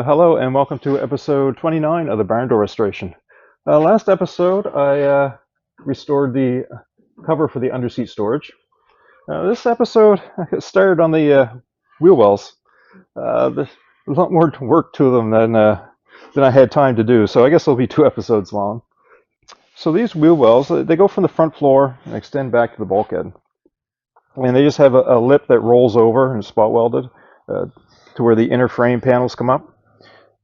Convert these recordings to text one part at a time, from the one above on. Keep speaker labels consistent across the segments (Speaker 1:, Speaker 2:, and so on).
Speaker 1: Hello and welcome to episode 29 of the Barndoor restoration. Last episode I restored the cover for the underseat storage. This episode started on the wheel wells. There's a lot more work to them than I had time to do, so I guess it'll be 2 episodes long. So these wheel wells, they go from the front floor and extend back to the bulkhead. And they just have a lip that rolls over and spot welded to where the inner frame panels come up.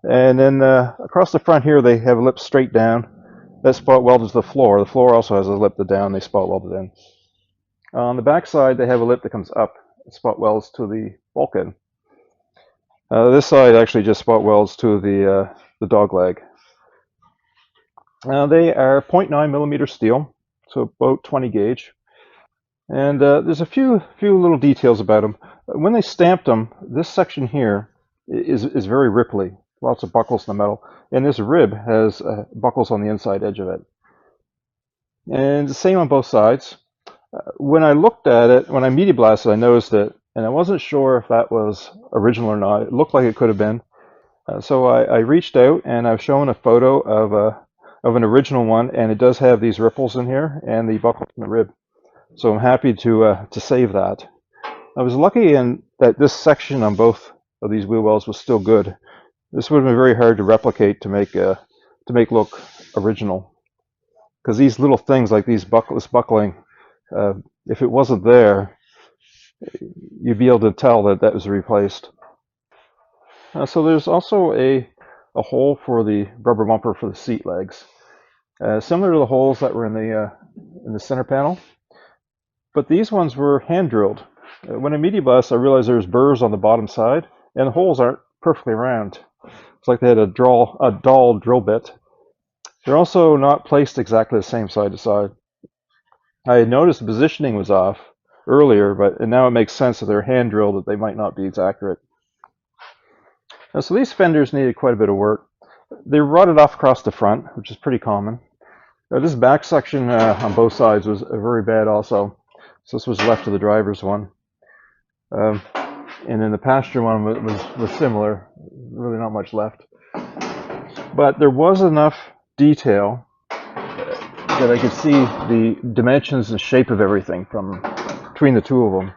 Speaker 1: And then across the front here, they have a lip straight down. That spot welded to the floor. The floor also has a lip that down. They spot welded in. On the back side, they have a lip that comes up. Spot welds to the bulkhead. This side actually just spot welds to the dog leg. They are 0.9 millimeter steel, so about 20 gauge. And there's a few little details about them. When they stamped them, this section here is very ripply. Lots of buckles in the metal, and this rib has buckles on the inside edge of it. And the same on both sides. When I looked at it, when I media blasted, I noticed it, and I wasn't sure if that was original or not. It looked like it could have been. So I reached out, and I've shown a photo of an original one, and it does have these ripples in here and the buckles in the rib. So I'm happy to save that. I was lucky in that this section on both of these wheel wells was still good. This would have been very hard to replicate to make look original, because these little things like this buckling, if it wasn't there, you'd be able to tell that was replaced. So there's also a hole for the rubber bumper for the seat legs, similar to the holes that were in the center panel, but these ones were hand drilled. When I media blast, I realized there's burrs on the bottom side, and the holes aren't perfectly round. It's like they had a dull drill bit. They're also not placed exactly the same side to side. I had noticed the positioning was off earlier, but now it makes sense that they're hand drilled, that they might not be as accurate. So these fenders needed quite a bit of work. They rotted off across the front, which is pretty common. This back section on both sides was very bad also. So this was left of the driver's one. And then the passenger one was similar, really not much left. But there was enough detail that I could see the dimensions and shape of everything from between the two of them.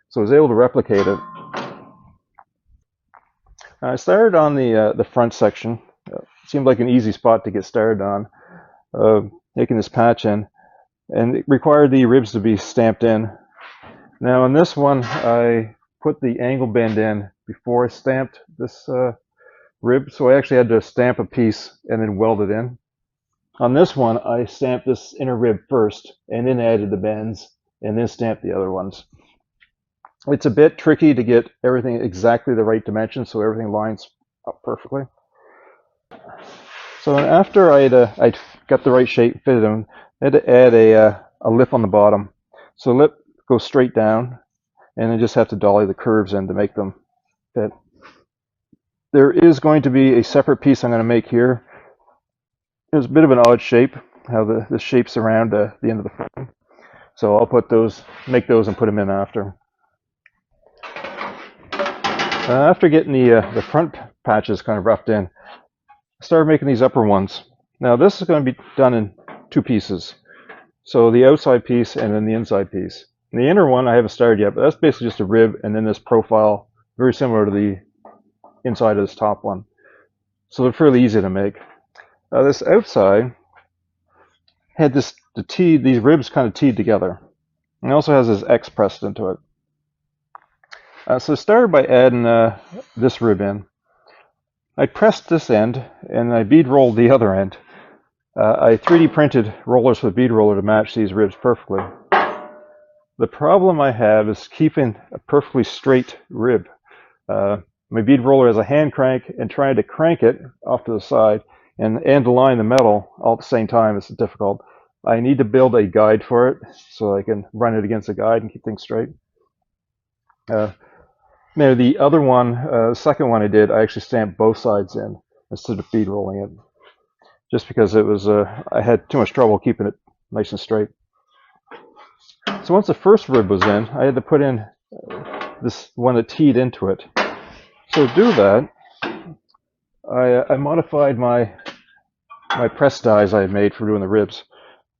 Speaker 1: So I was able to replicate it. I started on the front section. It seemed like an easy spot to get started on, making this patch in. And it required the ribs to be stamped in. Now on this one, I put the angle bend in before I stamped this rib, so I actually had to stamp a piece and then weld it in. On this one, I stamped this inner rib first and then added the bends and then stamped the other ones. It's a bit tricky to get everything exactly the right dimension so everything lines up perfectly. So after I'd got the right shape, fitted them, I had to add a lip on the bottom. So the lip goes straight down, and I just have to dolly the curves in to make them fit. There is going to be a separate piece I'm going to make here. It's a bit of an odd shape, how the shape's around the end of the frame. So I'll make those and put them in after. After getting the front patches kind of roughed in, I started making these upper ones. Now this is going to be done in 2 pieces. So the outside piece and then the inside piece. And the inner one I haven't started yet, but that's basically just a rib and then this profile, very similar to the inside of this top one. So they're fairly easy to make. This outside had these ribs kind of teed together. And it also has this X pressed into it. So I started by adding this rib in. I pressed this end and I bead rolled the other end. I 3D printed rollers with bead roller to match these ribs perfectly. The problem I have is keeping a perfectly straight rib. My bead roller has a hand crank, and trying to crank it off to the side and align the metal all at the same time is difficult. I need to build a guide for it so I can run it against a guide and keep things straight. Now the other one, the second one I did, I actually stamped both sides in instead of bead rolling it, just because it was I had too much trouble keeping it nice and straight. So once the first rib was in, I had to put in this one that teed into it. So to do that, I modified my press dies I had made for doing the ribs,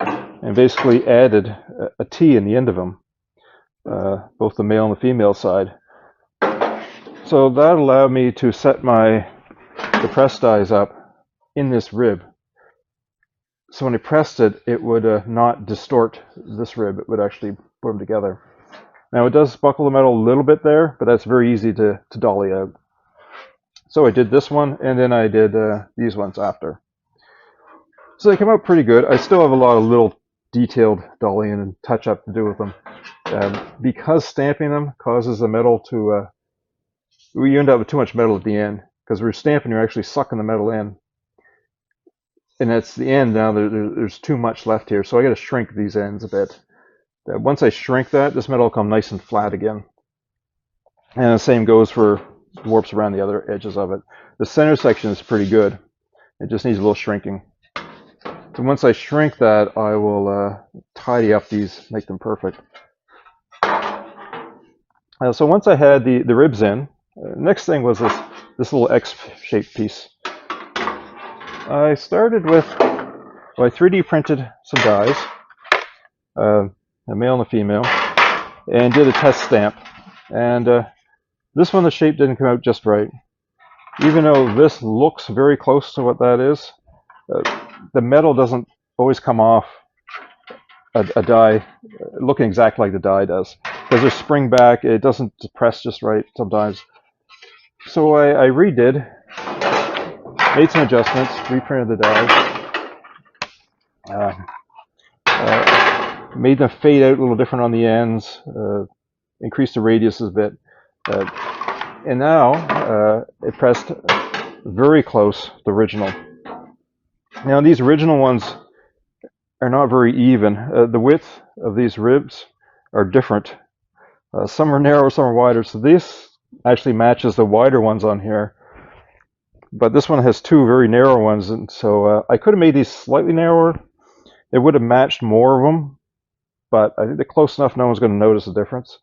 Speaker 1: and basically added a T in the end of them, both the male and the female side. So that allowed me to set the press dies up in this rib. So when I pressed it, it would not distort this rib. It would actually put them together. Now it does buckle the metal a little bit there, but that's very easy to dolly out. So I did this one, and then I did these ones after. So they come out pretty good. I still have a lot of little detailed dollying and touch-up to do with them. Because stamping them causes the metal to... you end up with too much metal at the end. Because we're stamping, you're actually sucking the metal in. And that's the end now. There's too much left here, so I got to shrink these ends a bit. Once I shrink that, this metal will come nice and flat again. And the same goes for warps around the other edges of it. The center section is pretty good. It just needs a little shrinking. So once I shrink that, I will tidy up these, make them perfect. So once I had the ribs in, next thing was this little X-shaped piece. I started with, I 3D printed some dies, a male and a female, and did a test stamp. And this one, the shape didn't come out just right. Even though this looks very close to what that is, the metal doesn't always come off a die looking exactly like the die does. Because there's spring back, it doesn't press just right sometimes. So I redid, made some adjustments, reprinted the dies, made them fade out a little different on the ends, increased the radiuses a bit. And now it pressed very close to the original. Now these original ones are not very even. The width of these ribs are different. Some are narrower, some are wider. So this actually matches the wider ones on here. But this one has two very narrow ones, and so I could have made these slightly narrower. It would have matched more of them, but I think they're close enough no one's going to notice the difference.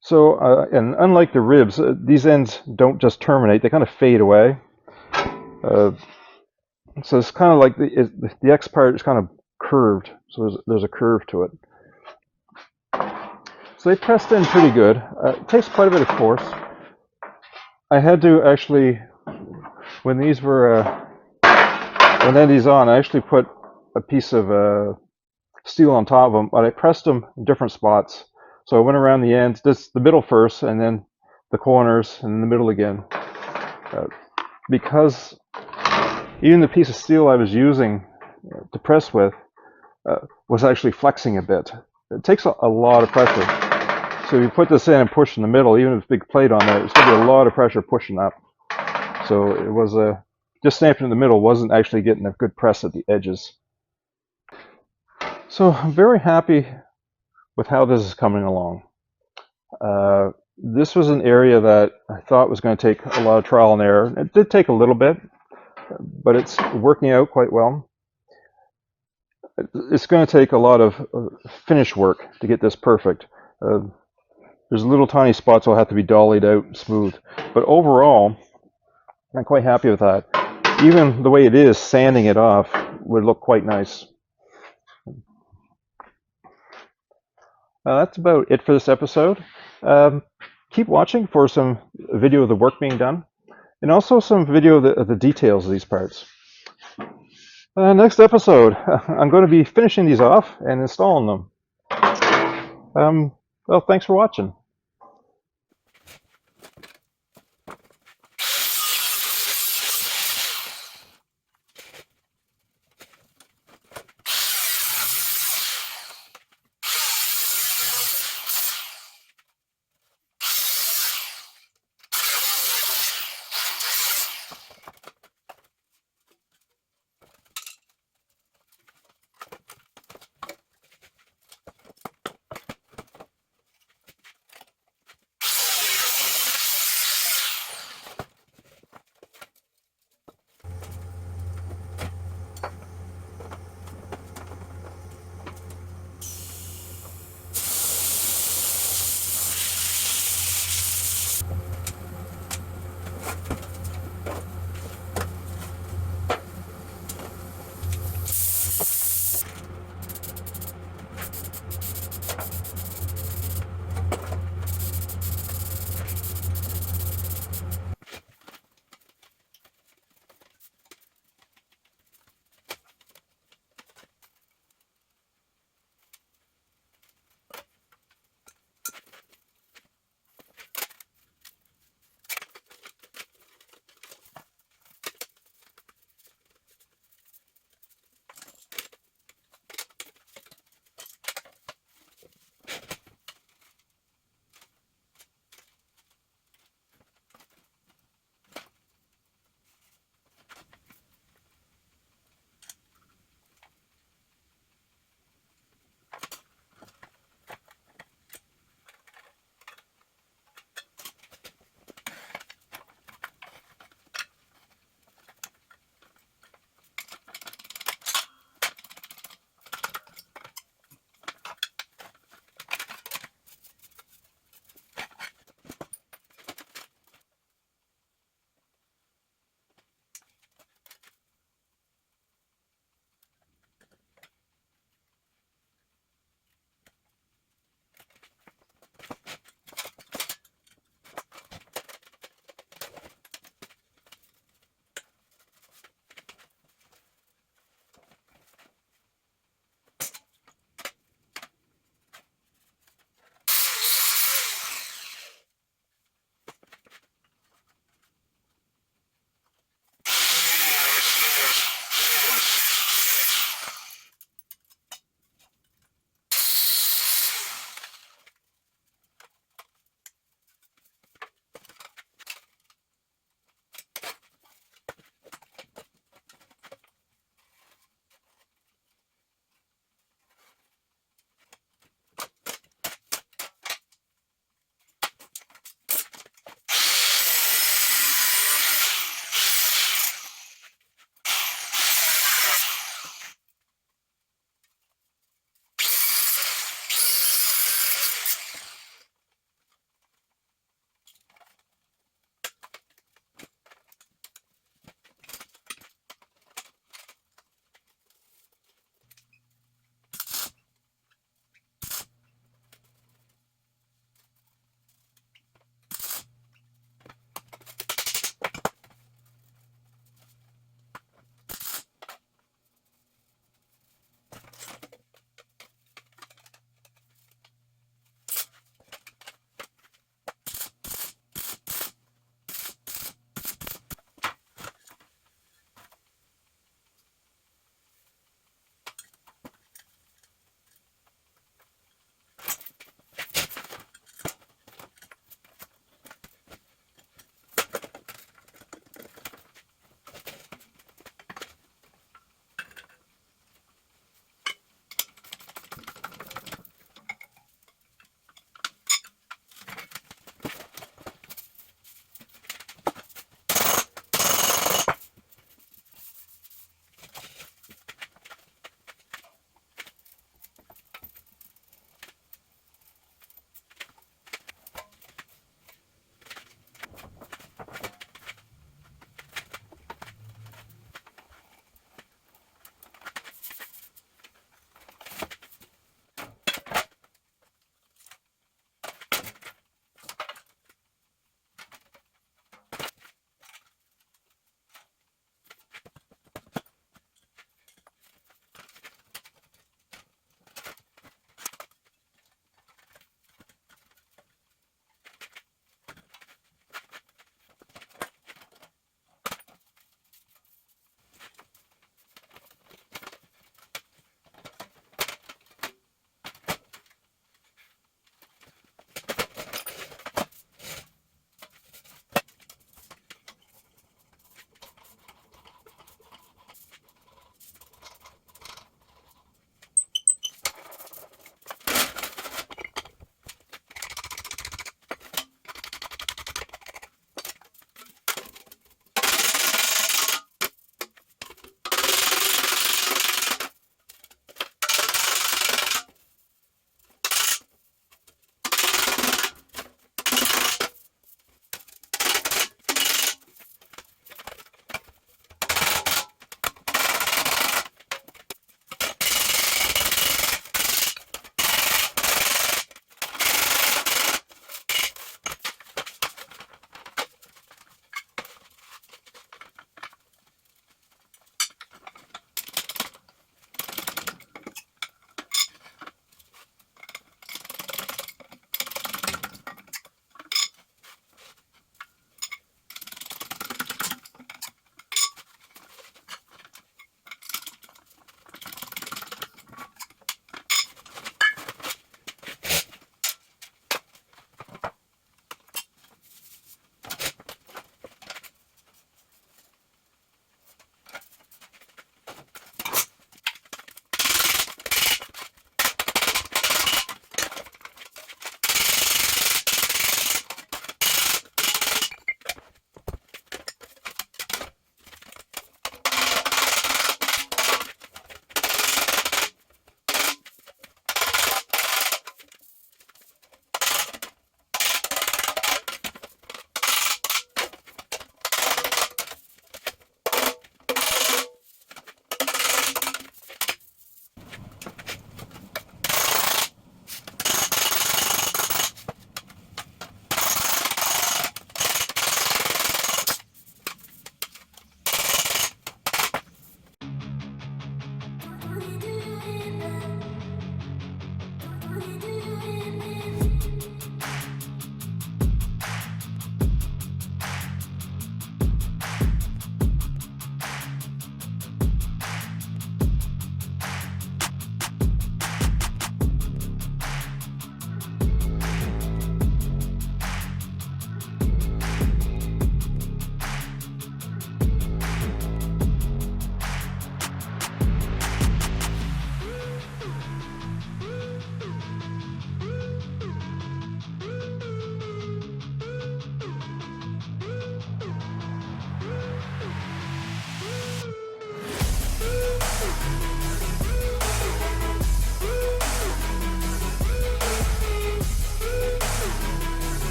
Speaker 1: So, and unlike the ribs, these ends don't just terminate, they kind of fade away. So it's kind of like the X part is kind of curved, so there's a curve to it. So they pressed in pretty good. It takes quite a bit of force. I had to actually, when these were, when I had these on, I actually put a piece of steel on top of them, but I pressed them in different spots. So I went around the ends, the middle first, and then the corners, and then the middle again. Because even the piece of steel I was using to press with was actually flexing a bit. It takes a lot of pressure. So if you put this in and push in the middle, even if it's a big plate on there, it's going to be a lot of pressure pushing up. So it was just stamping in the middle wasn't actually getting a good press at the edges. So I'm very happy with how this is coming along. This was an area that I thought was going to take a lot of trial and error. It did take a little bit, but it's working out quite well. It's going to take a lot of finish work to get this perfect. There's little tiny spots that will have to be dollied out and smooth. But overall, I'm quite happy with that. Even the way it is, sanding it off would look quite nice. That's about it for this episode. Keep watching for some video of the work being done, and also some video of the details of these parts. Next episode, I'm going to be finishing these off and installing them. Well, thanks for watching.